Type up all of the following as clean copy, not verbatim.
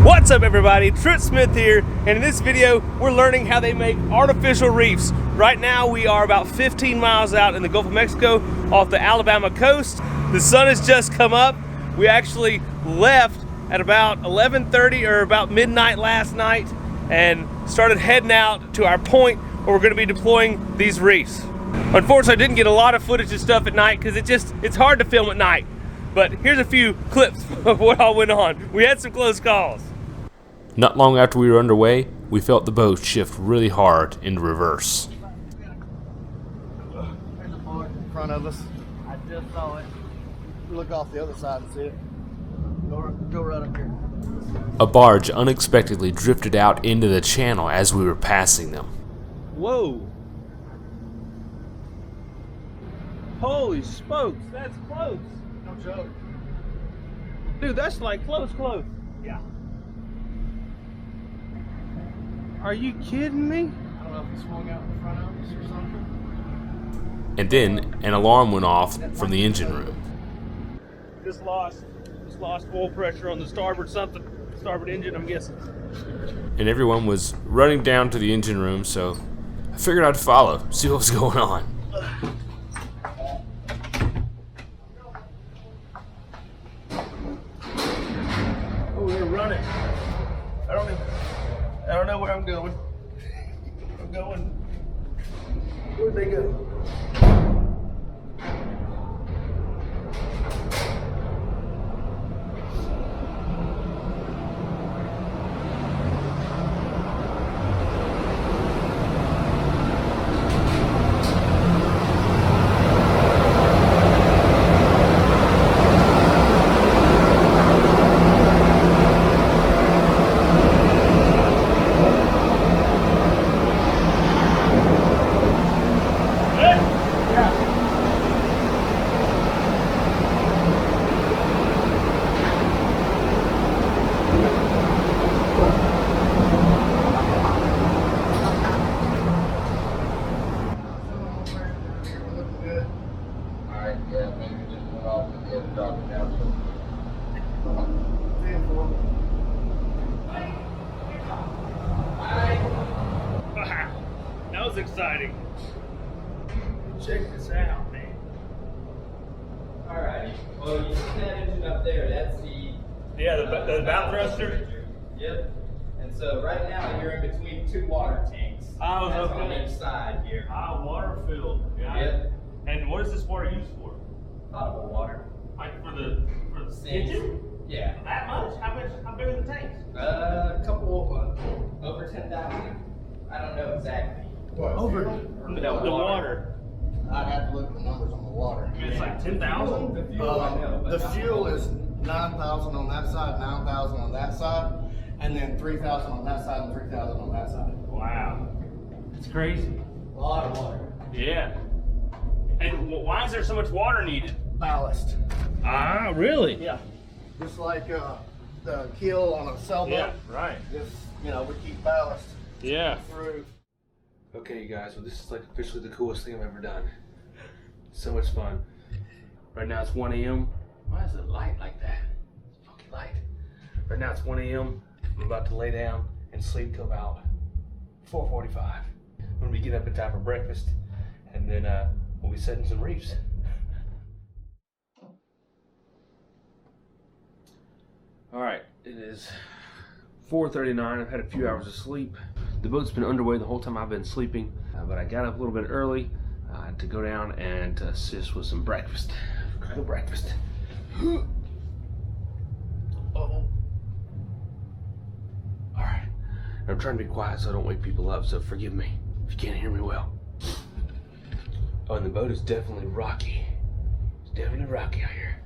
What's up everybody, Trent Smith here, and in this video we're learning how they make artificial reefs. Right now we are about 15 miles out in the Gulf of Mexico off the Alabama coast. The sun has just come up. We actually left at about 11:30 or about midnight last night and started heading out to our point where we're going to be deploying these reefs. Unfortunately I didn't get a lot of footage and stuff at night because it's hard to film at night. But here's a few clips of what all went on. We had some close calls. Not long after we were underway, we felt the boat shift really hard into reverse. There's a boat in front of us. I just saw it. Look off the other side and see it. Go right up here. A barge unexpectedly drifted out into the channel as we were passing them. Whoa. Holy smokes, that's close. No joke. Dude, that's like close. Yeah. Are you kidding me? I don't know if it swung out in front of us or something. And then an alarm went off from the engine room. Just lost oil pressure on the starboard engine, I'm guessing. And everyone was running down to the engine room, so I figured I'd follow, see what was going on. Oh, they're running. I don't know where I'm going. Where'd they go? That was exciting. Check this out, man. Alrighty. Well, you see that engine up there? That's the The bow thruster. Yep. And so right now you're in between two water tanks. Oh, That's okay. on each side here. Water filled. Yep. And what is this water used for? Potable water. Like for the engine? Yeah. That much? How big are the tanks? A couple over 10,000. I don't know exactly. Over. The water. I'd have to look at the numbers on the water. It's like 10,000? The fuel, I know, but The not fuel is 9,000 on that side, 9,000 on that side, and then 3,000 on that side and 3,000 on that side. Wow. It's crazy. a lot of water. Yeah. And why is there so much water needed? Ballast. Ah, really? Yeah. Just like the keel on a sailboat. Yeah, right. Just, we keep ballast Yeah. through. Okay, you guys, well, this is like officially the coolest thing I've ever done. So much fun. Right now it's 1 a.m. Why is it light like that? It's funky light. Right now it's 1 a.m. I'm about to lay down and sleep till about 4:45. When we get up in time for breakfast, and then we'll be setting some reefs. All right, it is 4:39. I've had a few hours of sleep. The boat's been underway the whole time I've been sleeping, but I got up a little bit early to go down and to assist with some breakfast. Go breakfast. Oh. All right. I'm trying to be quiet so I don't wake people up, so forgive me if you can't hear me well. Oh, and the boat is definitely rocky. It's definitely rocky out here.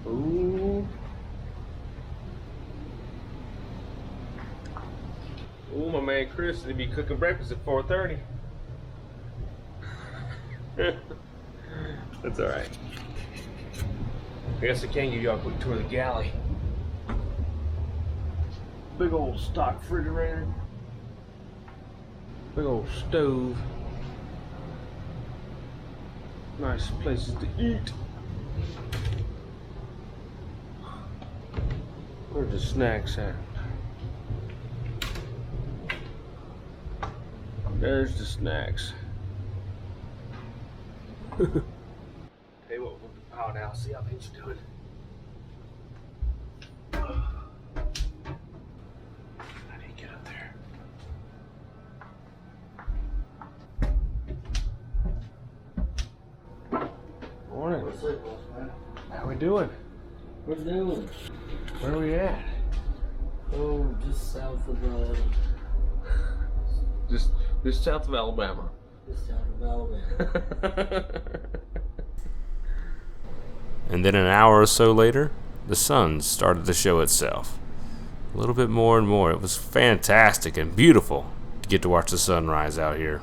Ooh. Ooh, my man Chris, they be cooking breakfast at 4:30. That's all right. I guess I can give y'all a quick tour of the galley. big old stock refrigerator. Big old stove. Nice places to eat. Where's the snacks at? There's the snacks. Tell you what, we'll do power now, see how things are doing. How do you get up there? Morning. What's up, boss man? How we doing? We're doing. Where are we at? Oh, just south of Just south of Alabama. just south of Alabama. And then an hour or so later, the sun started to show itself. A little bit more and more. It was fantastic and beautiful to get to watch the sunrise out here.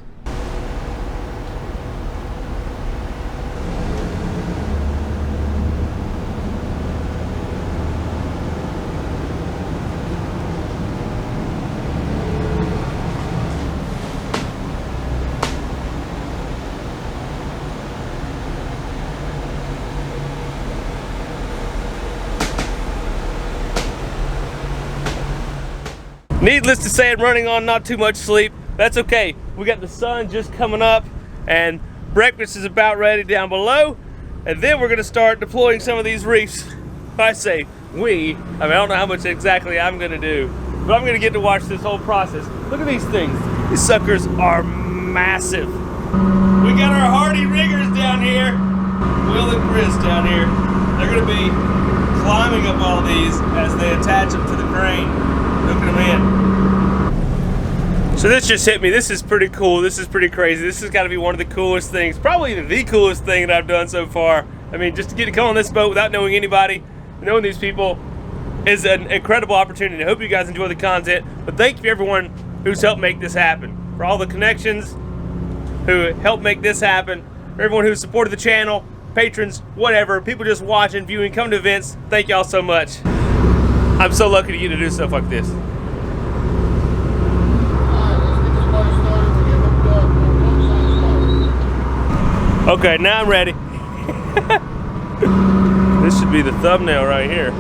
Needless to say, I'm running on not too much sleep. That's okay. We got the sun just coming up and breakfast is about ready down below. And then we're gonna start deploying some of these reefs. I say we, I don't know how much exactly I'm gonna do, but I'm gonna get to watch this whole process. Look at these things. These suckers are massive. We got our hardy riggers down here. Will and Chris down here. They're gonna be climbing up all these as they attach them to the crane. Hooking them in. So this just hit me. This is pretty cool. This is pretty crazy. This has got to be one of the coolest things, probably the coolest thing that I've done so far. I mean, just to get to come on this boat without knowing anybody, knowing these people is an incredible opportunity. I hope you guys enjoy the content, but thank you for everyone who's helped make this happen. For all the connections who helped make this happen, for everyone who supported the channel, patrons, whatever, people just watching, viewing, come to events, thank y'all so much. I'm so lucky to get to do stuff like this. Okay, now I'm ready. This should be the thumbnail right here.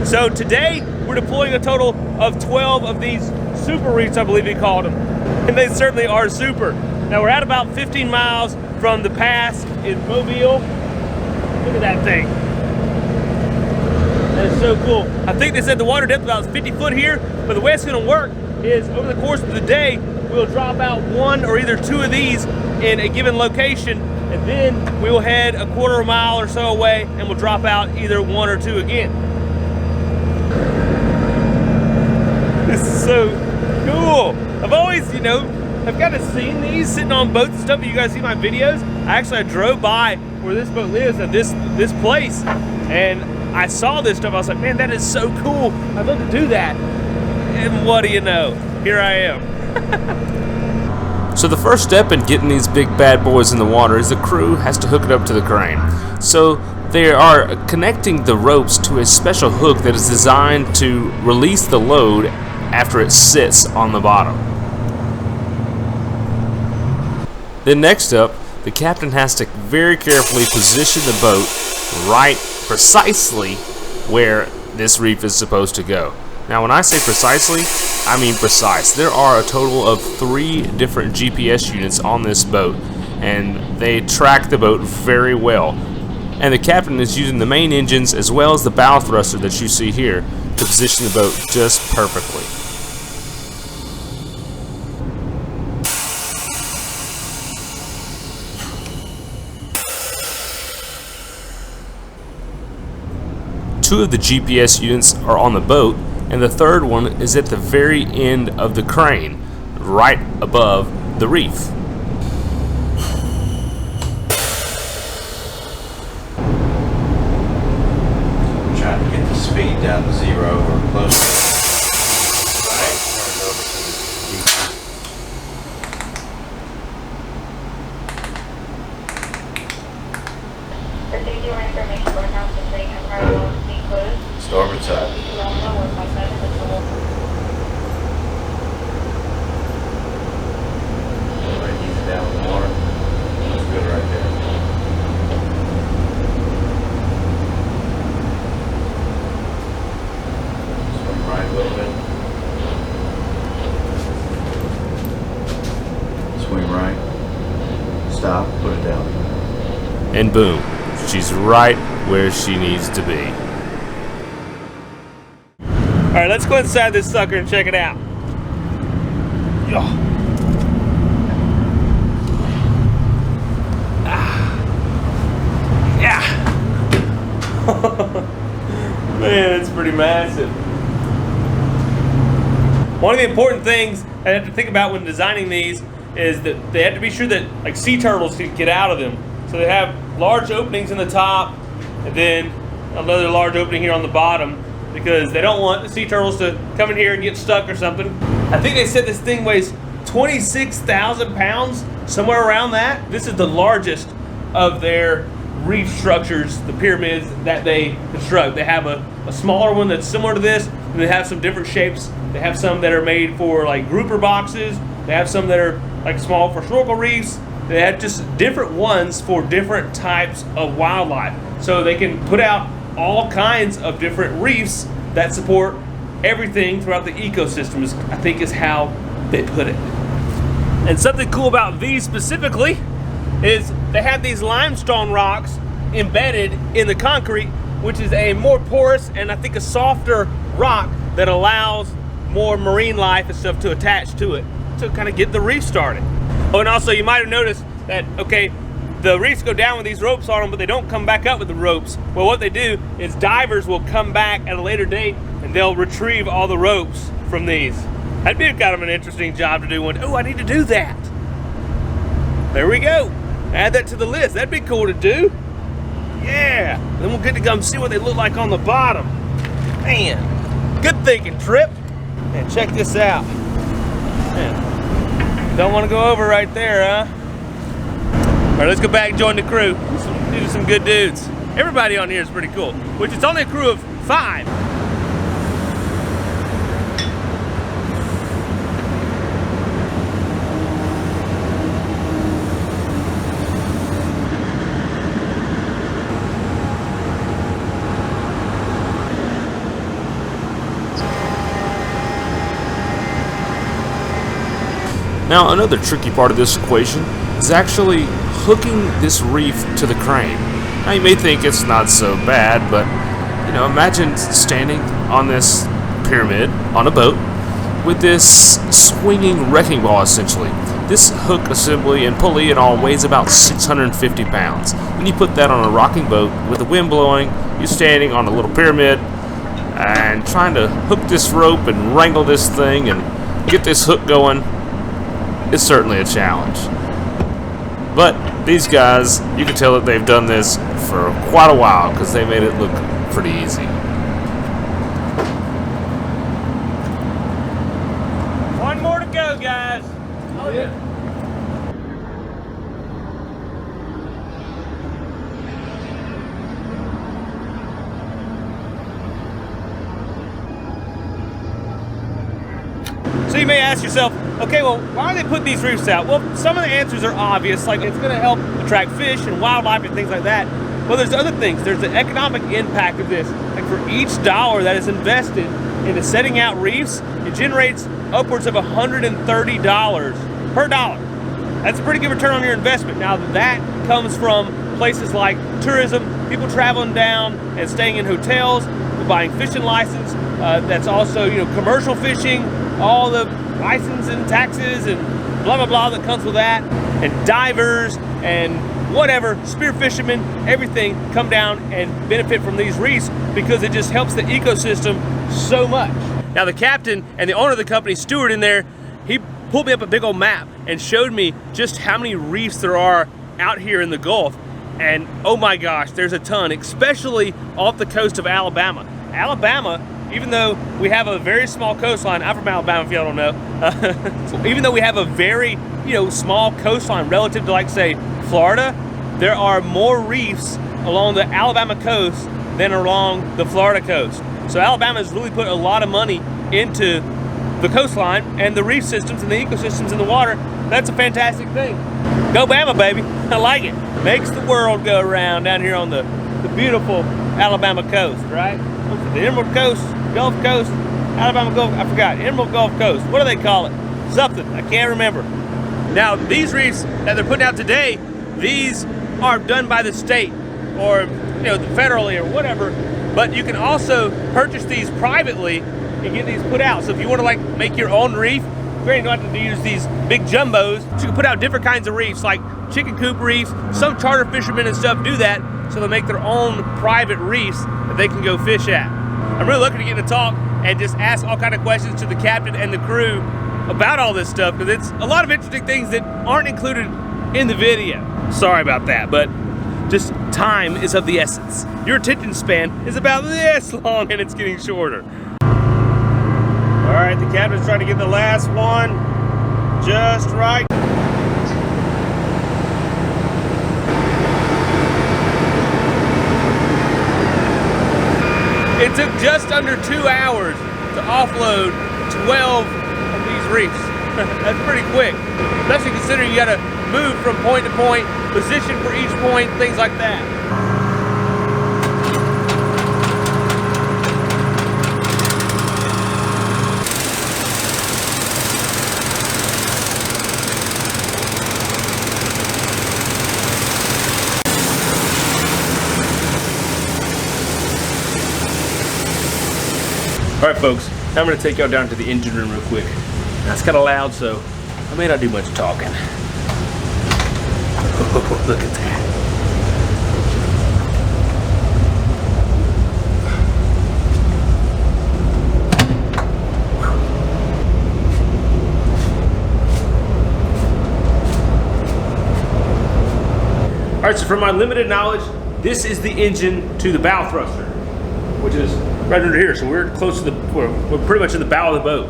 So today, we're deploying a total of 12 of these Super Reefs, I believe he called them. And they certainly are super. Now we're at about 15 miles from the pass in Mobile. Look at that thing. That is so cool. I think they said the water depth about 50 foot here, but the way it's gonna work is over the course of the day, we'll drop out one or either two of these in a given location, and then we will head a quarter of a mile or so away and we'll drop out either one or two again. This is so cool. I've always, I've kind of seen these sitting on boats and stuff. You guys see my videos? I drove by where this boat lives at this place, and I saw this stuff. I was like, man, that is so cool. I'd love to do that. And what do you know? Here I am. So the first step in getting these big bad boys in the water is the crew has to hook it up to the crane. So they are connecting the ropes to a special hook that is designed to release the load after it sits on the bottom. Then next up, the captain has to very carefully position the boat right precisely where this reef is supposed to go. Now when I say precisely, I mean precise. There are a total of 3 different GPS units on this boat, and they track the boat very well. And the captain is using the main engines as well as the bow thruster that you see here to position the boat just perfectly. Two of the GPS units are on the boat, and the third one is at the very end of the crane, right above the reef. Trying to get the speed down to 0 or close to it. Right. Turn it over to the your information for announcements that have prior laws being closed. Starboard side. You also 157 is the whole. Right, easy down with the water. Looks good right there. Swim right a little bit. Swing right. Stop, put it down. And boom, she's right where she needs to be. All right, let's go inside this sucker and check it out. Yeah. Man, it's pretty massive. One of the important things I have to think about when designing these is that they have to be sure that like sea turtles can get out of them. So they have large openings in the top and then another large opening here on the bottom because they don't want the sea turtles to come in here and get stuck or something. I think they said this thing weighs 26,000 pounds, somewhere around that. This is the largest of their reef structures, the pyramids that they construct. They have a smaller one that's similar to this, and they have some different shapes. They have some that are made for like grouper boxes. They have some that are like small for snorkel reefs. They have just different ones for different types of wildlife. So they can put out all kinds of different reefs that support everything throughout the ecosystem, I think is how they put it. And something cool about these specifically is they have these limestone rocks embedded in the concrete, which is a more porous and I think a softer rock that allows more marine life and stuff to attach to it to kind of get the reef started. Oh, and also you might have noticed that, okay, the reefs go down with these ropes on them, but they don't come back up with the ropes. Well, what they do is divers will come back at a later date and they'll retrieve all the ropes from these. That'd be kind of an interesting job to do one. Oh, I need to do that. There we go. Add that to the list. That'd be cool to do. Yeah. Then we'll get to come see what they look like on the bottom. Man, good thinking, Trip. And check this out. Man, don't want to go over right there, huh? All right, let's go back and join the crew. These are some good dudes. Everybody on here is pretty cool, which is only a crew of 5. Now, another tricky part of this equation is actually hooking this reef to the crane. Now, you may think it's not so bad, but you know, imagine standing on this pyramid on a boat with this swinging wrecking ball, essentially. This hook assembly and pulley and all weighs about 650 pounds. When you put that on a rocking boat with the wind blowing, you're standing on a little pyramid and trying to hook this rope and wrangle this thing and get this hook going. It's certainly a challenge. But these guys, you can tell that they've done this for quite a while because they made it look pretty easy. One more to go, guys. Oh, yeah. So you may ask yourself, okay, well, why do they put these reefs out? Well, some of the answers are obvious, like it's going to help attract fish and wildlife and things like that. Well, there's other things. There's the economic impact of this. Like for each dollar that is invested into setting out reefs, it generates upwards of $130 per dollar. That's a pretty good return on your investment. Now, that comes from places like tourism, people traveling down and staying in hotels, buying fishing license. That's also, you know, commercial fishing, all the license and taxes and blah blah blah that comes with that, and divers and whatever, spear fishermen, everything come down and benefit from these reefs because it just helps the ecosystem so much. Now the captain and the owner of the company, Stewart, in there, he pulled me up a big old map and showed me just how many reefs there are out here in the Gulf, and oh my gosh, there's a ton, especially off the coast of Alabama. Alabama, even though we have a very small coastline, I'm from Alabama if y'all don't know, so even though we have a very, you know, small coastline relative to, like, say, Florida, there are more reefs along the Alabama coast than along the Florida coast. So Alabama has really put a lot of money into the coastline and the reef systems and the ecosystems in the water. That's a fantastic thing. Go Bama, baby. I like it. Makes the world go around down here on the beautiful Alabama coast, right? The Emerald Coast, Gulf Coast, Alabama Gulf, I forgot, Emerald Gulf Coast. What do they call it? Something, I can't remember. Now, these reefs that they're putting out today, these are done by the state or, you know, federally or whatever, but you can also purchase these privately and get these put out. So if you want to like make your own reef, you don't have to use these big jumbos. But you can put out different kinds of reefs, like chicken coop reefs. Some charter fishermen and stuff do that, so they make their own private reefs that they can go fish at. I'm really looking to get to talk and just ask all kind of questions to the captain and the crew about all this stuff, because it's a lot of interesting things that aren't included in the video. Sorry about that, but just time is of the essence. Your attention span is about this long and it's getting shorter. All right, the captain's trying to get the last one just right. It took just under 2 hours to offload 12 of these reefs. That's pretty quick, especially considering you gotta move from point to point, position for each point, things like that. All right, folks, now I'm gonna take y'all down to the engine room real quick. Now, it's kind of loud, so I may not do much talking. Oh, look at that. All right, so from my limited knowledge, this is the engine to the bow thruster, which is right under here. So we're close to we're pretty much in the bow of the boat.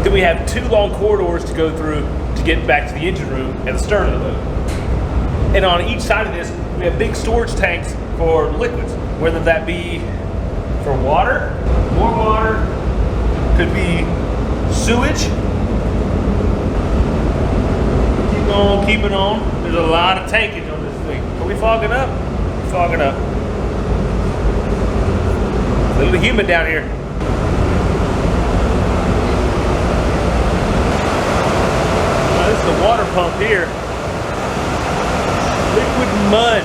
Then we have 2 long corridors to go through to get back to the engine room at the stern of the boat. And on each side of this, we have big storage tanks for liquids, whether that be for water, more water, could be sewage. Keep on keeping on. There's a lot of tankage on this thing. Are we fogging up? We're fogging up. It's a little humid down here. This is the water pump here. Liquid mud.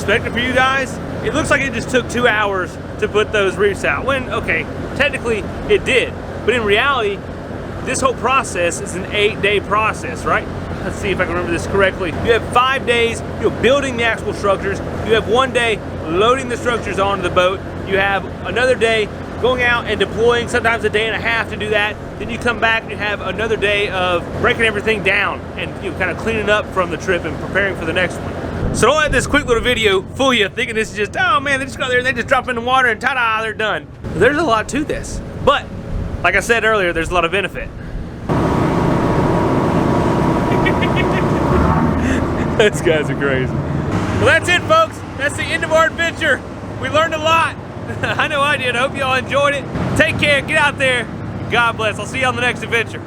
perspective for you guys, it looks like it just took 2 hours to put those reefs out. When, okay, technically it did, but in reality, this whole process is an 8-day process, right? Let's see if I can remember this correctly. You have 5 days, you're building the actual structures. You have 1 day loading the structures onto the boat. You have another day going out and deploying, sometimes a day and a half to do that. Then you come back and you have another day of breaking everything down and kind of cleaning up from the trip and preparing for the next one. So don't let this quick little video fool you thinking this is just, oh man, they just go there and they just drop in the water and ta-da, they're done. There's a lot to this. But, like I said earlier, there's a lot of benefit. Those guys are crazy. Well, that's it, folks. That's the end of our adventure. We learned a lot. I know I did. I hope y'all enjoyed it. Take care. Get out there. God bless. I'll see you on the next adventure.